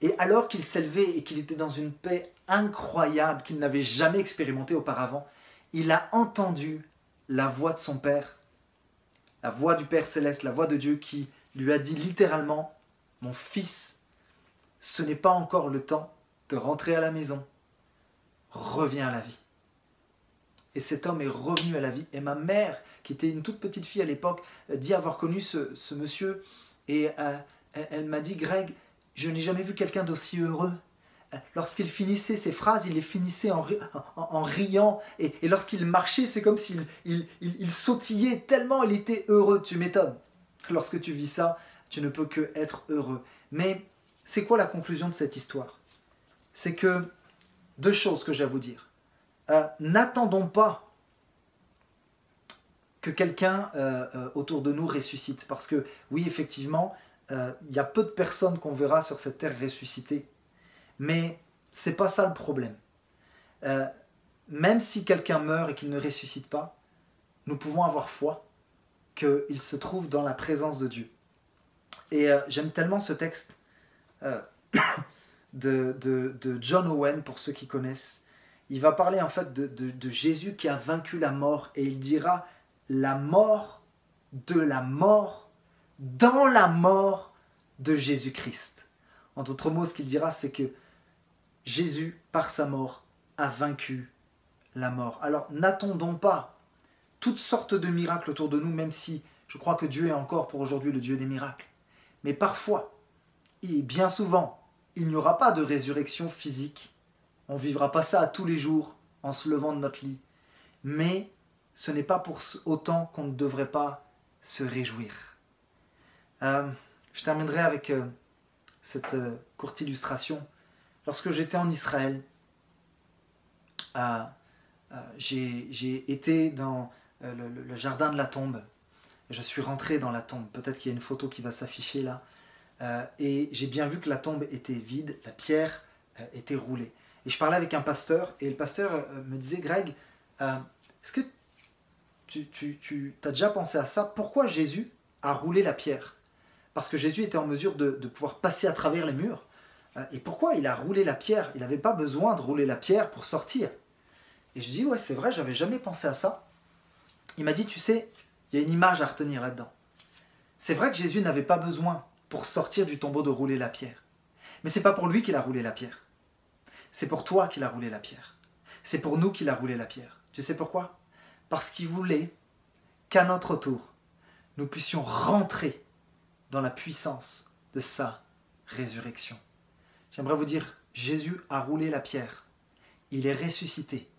S13: Et alors qu'il s'élevait et qu'il était dans une paix incroyable qu'il n'avait jamais expérimentée auparavant, il a entendu la voix de son Père, la voix du Père Céleste, la voix de Dieu qui lui a dit littéralement « Mon fils, ce n'est pas encore le temps de rentrer à la maison, reviens à la vie. » Et cet homme est revenu à la vie. Et ma mère, qui était une toute petite fille à l'époque, dit avoir connu ce monsieur. Et elle m'a dit, Greg, je n'ai jamais vu quelqu'un d'aussi heureux. Lorsqu'il finissait ses phrases, il les finissait en riant. Et lorsqu'il marchait, c'est comme s'il il sautillait tellement il était heureux. Tu m'étonnes. Lorsque tu vis ça, tu ne peux que être heureux. Mais c'est quoi la conclusion de cette histoire? C'est que deux choses que j'ai à vous dire. N'attendons pas que quelqu'un autour de nous ressuscite. Parce que oui, effectivement, il y a peu de personnes qu'on verra sur cette terre ressusciter. Mais c'est pas ça le problème. Même si quelqu'un meurt et qu'il ne ressuscite pas, nous pouvons avoir foi qu'il se trouve dans la présence de Dieu. Et j'aime tellement ce texte de John Owen, pour ceux qui connaissent. Il va parler en fait de Jésus qui a vaincu la mort. Et il dira la mort de la mort dans la mort de Jésus-Christ. En d'autres mots, ce qu'il dira, c'est que Jésus, par sa mort, a vaincu la mort. Alors n'attendons pas toutes sortes de miracles autour de nous, même si je crois que Dieu est encore pour aujourd'hui le Dieu des miracles. Mais parfois, et bien souvent, il n'y aura pas de résurrection physique. On ne vivra pas ça à tous les jours en se levant de notre lit. Mais ce n'est pas pour autant qu'on ne devrait pas se réjouir. Je terminerai avec cette courte illustration. Lorsque j'étais en Israël, j'ai été dans le jardin de la tombe. Je suis rentré dans la tombe. Peut-être qu'il y a une photo qui va s'afficher là. Et j'ai bien vu que la tombe était vide, la pierre était roulée. Et je parlais avec un pasteur, et le pasteur me disait, Greg, est-ce que tu as déjà pensé à ça? Pourquoi Jésus a roulé la pierre? Parce que Jésus était en mesure de pouvoir passer à travers les murs. Et pourquoi il a roulé la pierre? Il n'avait pas besoin de rouler la pierre pour sortir. Et je dis, ouais, c'est vrai, j'avais jamais pensé à ça. Il m'a dit, tu sais, il y a une image à retenir là-dedans. C'est vrai que Jésus n'avait pas besoin, pour sortir du tombeau, de rouler la pierre. Mais c'est pas pour lui qu'il a roulé la pierre. C'est pour toi qu'il a roulé la pierre. C'est pour nous qu'il a roulé la pierre. Tu sais pourquoi? Parce qu'il voulait qu'à notre tour, nous puissions rentrer dans la puissance de sa résurrection. J'aimerais vous dire, Jésus a roulé la pierre. Il est ressuscité.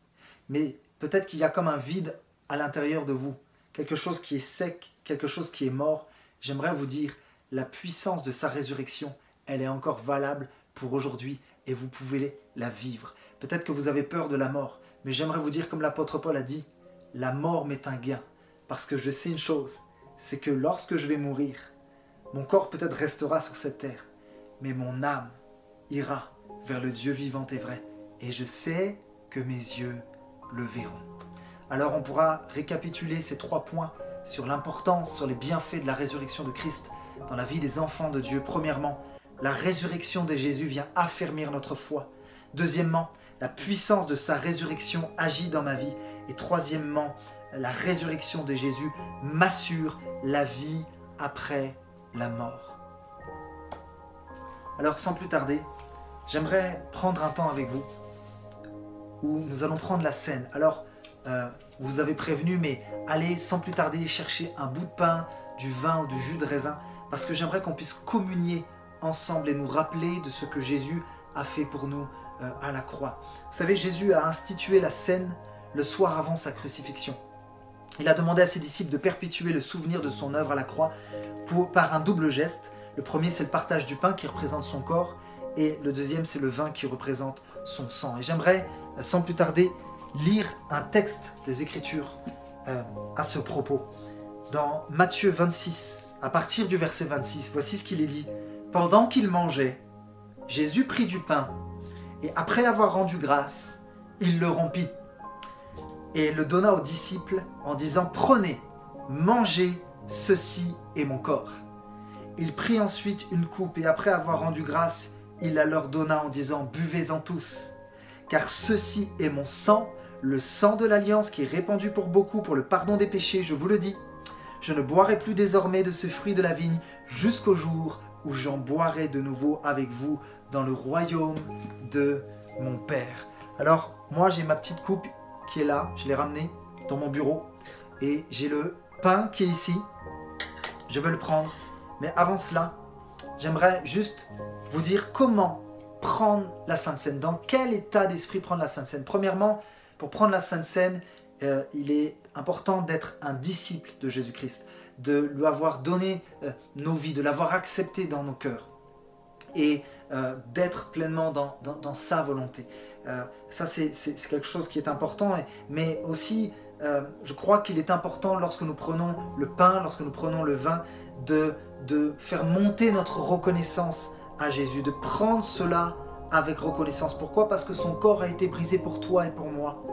S13: Mais peut-être qu'il y a comme un vide à l'intérieur de vous. Quelque chose qui est sec, quelque chose qui est mort. J'aimerais vous dire, la puissance de sa résurrection, elle est encore valable pour aujourd'hui et vous pouvez la vivre. Peut-être que vous avez peur de la mort, mais j'aimerais vous dire, comme l'apôtre Paul a dit, la mort m'est un gain. Parce que je sais une chose, c'est que lorsque je vais mourir, mon corps peut-être restera sur cette terre, mais mon âme ira vers le Dieu vivant et vrai. Et je sais que mes yeux le verront. Alors on pourra récapituler ces 3 points sur l'importance, sur les bienfaits de la résurrection de Christ dans la vie des enfants de Dieu. Premièrement, la résurrection de Jésus vient affermir notre foi. Deuxièmement, la puissance de sa résurrection agit dans ma vie. Et troisièmement, la résurrection de Jésus m'assure la vie après la mort. Alors sans plus tarder, j'aimerais prendre un temps avec vous où nous allons prendre la scène. Alors, vous avez prévenu, mais allez sans plus tarder chercher un bout de pain, du vin ou du jus de raisin, parce que j'aimerais qu'on puisse communier ensemble et nous rappeler de ce que Jésus a fait pour nous à la croix. Vous savez, Jésus a institué la scène le soir avant sa crucifixion. Il a demandé à ses disciples de perpétuer le souvenir de son œuvre à la croix par un double geste. Le premier, c'est le partage du pain qui représente son corps, et le deuxième, c'est le vin qui représente son sang. Et j'aimerais, sans plus tarder, lire un texte des Écritures à ce propos. Dans Matthieu 26, à partir du verset 26, voici ce qu'il est dit. « Pendant qu'il mangeait, Jésus prit du pain, et après avoir rendu grâce, il le rompit, et le donna aux disciples en disant « Prenez, mangez, ceci est mon corps. » Il prit ensuite une coupe, et après avoir rendu grâce, il la leur donna en disant « Buvez-en tous, car ceci est mon sang, le sang de l'alliance qui est répandu pour beaucoup pour le pardon des péchés, je vous le dis. Je ne boirai plus désormais de ce fruit de la vigne jusqu'au jour où j'en boirai de nouveau avec vous dans le royaume de mon Père. » Alors, moi j'ai ma petite coupe qui est là, je l'ai ramenée dans mon bureau, et j'ai le pain qui est ici. Je veux le prendre, mais avant cela, j'aimerais juste vous dire comment prendre la Sainte Seine, dans quel état d'esprit prendre la Sainte Seine. Premièrement, pour prendre la Sainte Seine, il est important d'être un disciple de Jésus-Christ, de lui avoir donné nos vies, de l'avoir accepté dans nos cœurs, et d'être pleinement dans sa volonté. Ça, c'est quelque chose qui est important, mais aussi, je crois qu'il est important, lorsque nous prenons le pain, lorsque nous prenons le vin, de faire monter notre reconnaissance à Jésus, de prendre cela avec reconnaissance. Pourquoi? Parce que son corps a été brisé pour toi et pour moi.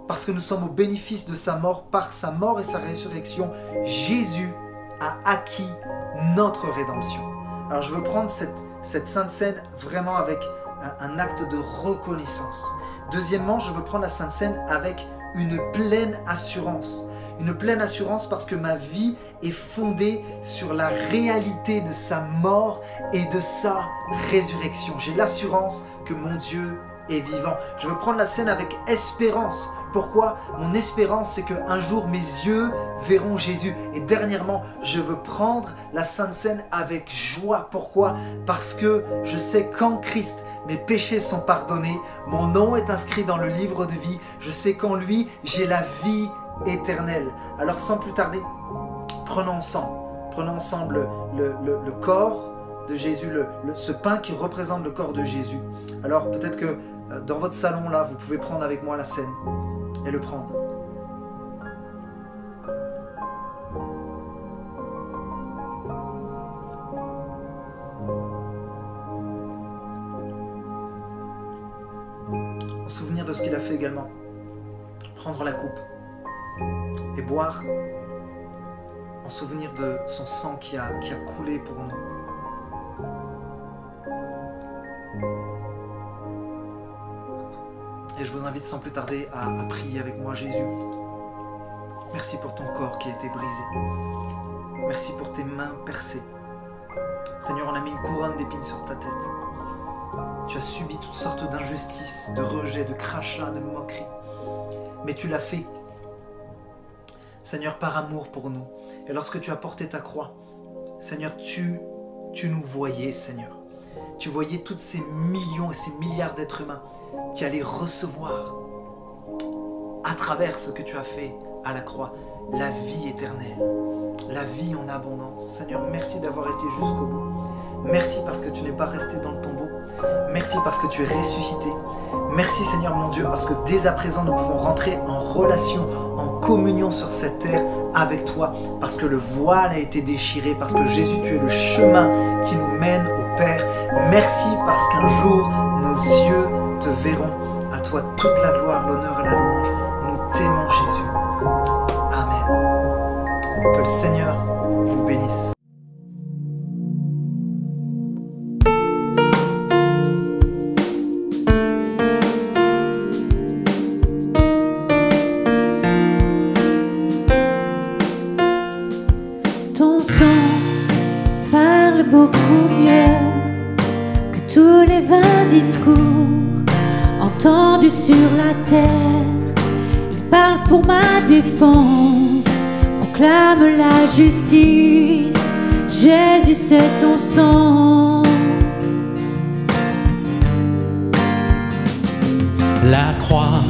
S13: Parce que nous sommes au bénéfice de sa mort. Par sa mort et sa résurrection, Jésus a acquis notre rédemption. Alors je veux prendre cette Sainte Seine vraiment avec un acte de reconnaissance. Deuxièmement, je veux prendre la Sainte Seine avec une pleine assurance. Une pleine assurance parce que ma vie est fondée sur la réalité de sa mort et de sa résurrection. J'ai l'assurance que mon Dieu est vivant. Je veux prendre la scène avec espérance. Pourquoi? Mon espérance, c'est qu'un jour mes yeux verront Jésus. Et dernièrement, je veux prendre la Sainte Seine avec joie. Pourquoi? Parce que je sais qu'en Christ, mes péchés sont pardonnés. Mon nom est inscrit dans le livre de vie. Je sais qu'en lui, j'ai la vie éternelle. Alors sans plus tarder, prenons ensemble le corps de Jésus, ce pain qui représente le corps de Jésus. Alors peut-être que dans votre salon là, vous pouvez prendre avec moi la scène et le prendre. En souvenir de ce qu'il a fait également, prendre la coupe et boire en souvenir de son sang qui a coulé pour nous. Et je vous invite sans plus tarder à prier avec moi. Jésus, merci pour ton corps qui a été brisé. Merci pour tes mains percées. Seigneur, on a mis une couronne d'épines sur ta tête. Tu as subi toutes sortes d'injustices, de rejets, de crachats, de moqueries. Mais tu l'as fait, Seigneur, par amour pour nous. Et lorsque tu as porté ta croix, Seigneur, tu nous voyais, Seigneur. Tu voyais tous ces millions et ces milliards d'êtres humains qui allaient recevoir, à travers ce que tu as fait à la croix, la vie éternelle, la vie en abondance. Seigneur, merci d'avoir été jusqu'au bout. Merci parce que tu n'es pas resté dans le tombeau. Merci parce que tu es ressuscité. Merci Seigneur mon Dieu, parce que dès à présent nous pouvons rentrer en relation, en communion sur cette terre avec toi, parce que le voile a été déchiré, parce que Jésus, tu es le chemin qui nous mène au Père. Merci parce qu'un jour nos yeux te verront. À toi toute la gloire, l'honneur et la louange. Nous t'aimons Jésus. Amen. Que le Seigneur vous bénisse.
S11: Ton sang parle beaucoup mieux que tous les vains discours entendus sur la terre. Il parle pour ma défense, proclame la justice. Jésus, c'est ton sang.
S6: La croix,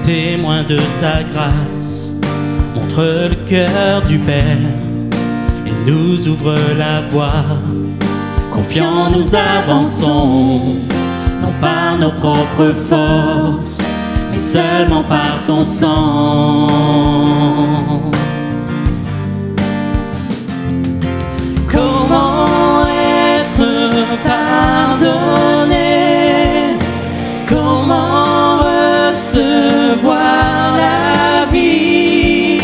S6: témoin de ta grâce, montre le cœur du Père et nous ouvre la voie. Confiants nous avançons, non par nos propres forces, mais seulement par ton sang. Comment être pardonné? Comment recevoir la vie?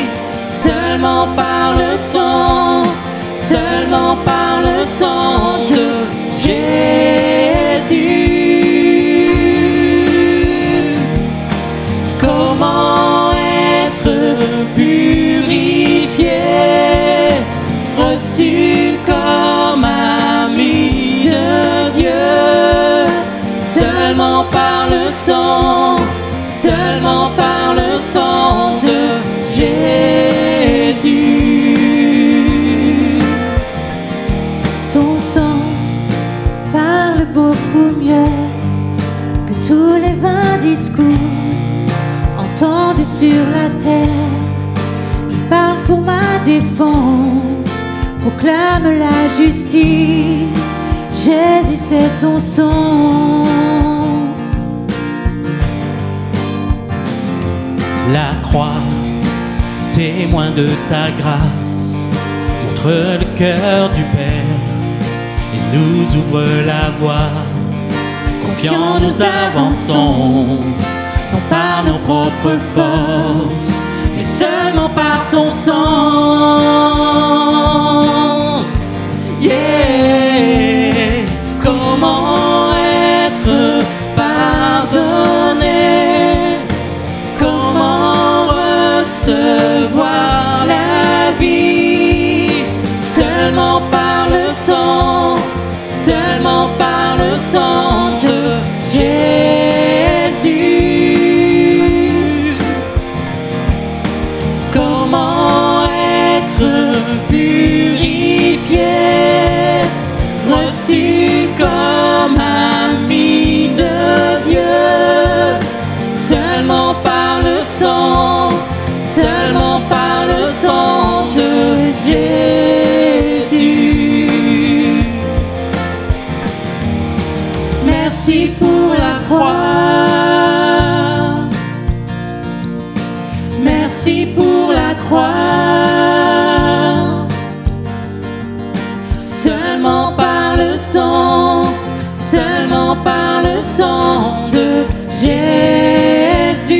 S6: Seulement par le sang, seulement par le sang de Jésus. Comment être purifié, reçu comme ami de Dieu? Seulement par le sang, seulement par le sang de Jésus. Ton sang parle beaucoup mieux que tous les vains discours entendus sur la terre. Il parle pour ma défense, proclame la justice. Jésus, c'est ton sang. La croix, témoin de ta grâce, montre le cœur du Père et nous ouvre la voie. Confiants nous avançons, non par nos propres forces, mais seulement par ton sang. Yeah. Comment être pardonné? Comment recevoir la vie? Seulement par le sang, seulement par le sang de Jésus. Comment être purifié, reçu comme ami de Dieu? Seulement par le sang, seulement par le sang de Jésus. Merci pour la croix, merci pour la croix. Seulement par le sang, seulement par le sang de Jésus.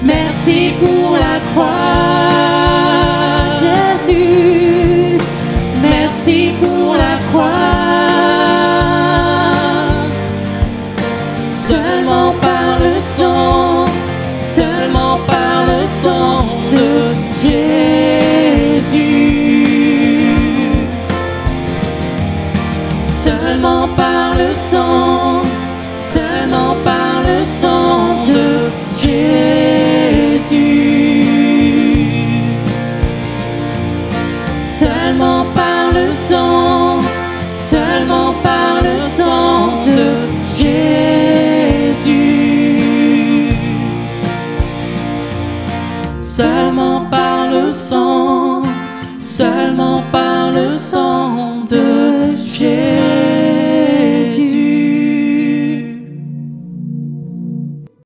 S6: Merci pour la croix, Jésus. Merci pour la croix. Seulement par le sang, seulement par le sang de Jésus. Seulement par le sang, seulement par le sang de Jésus. Seulement par le sang, seulement par le sang de Jésus. Seulement par le sang, seulement par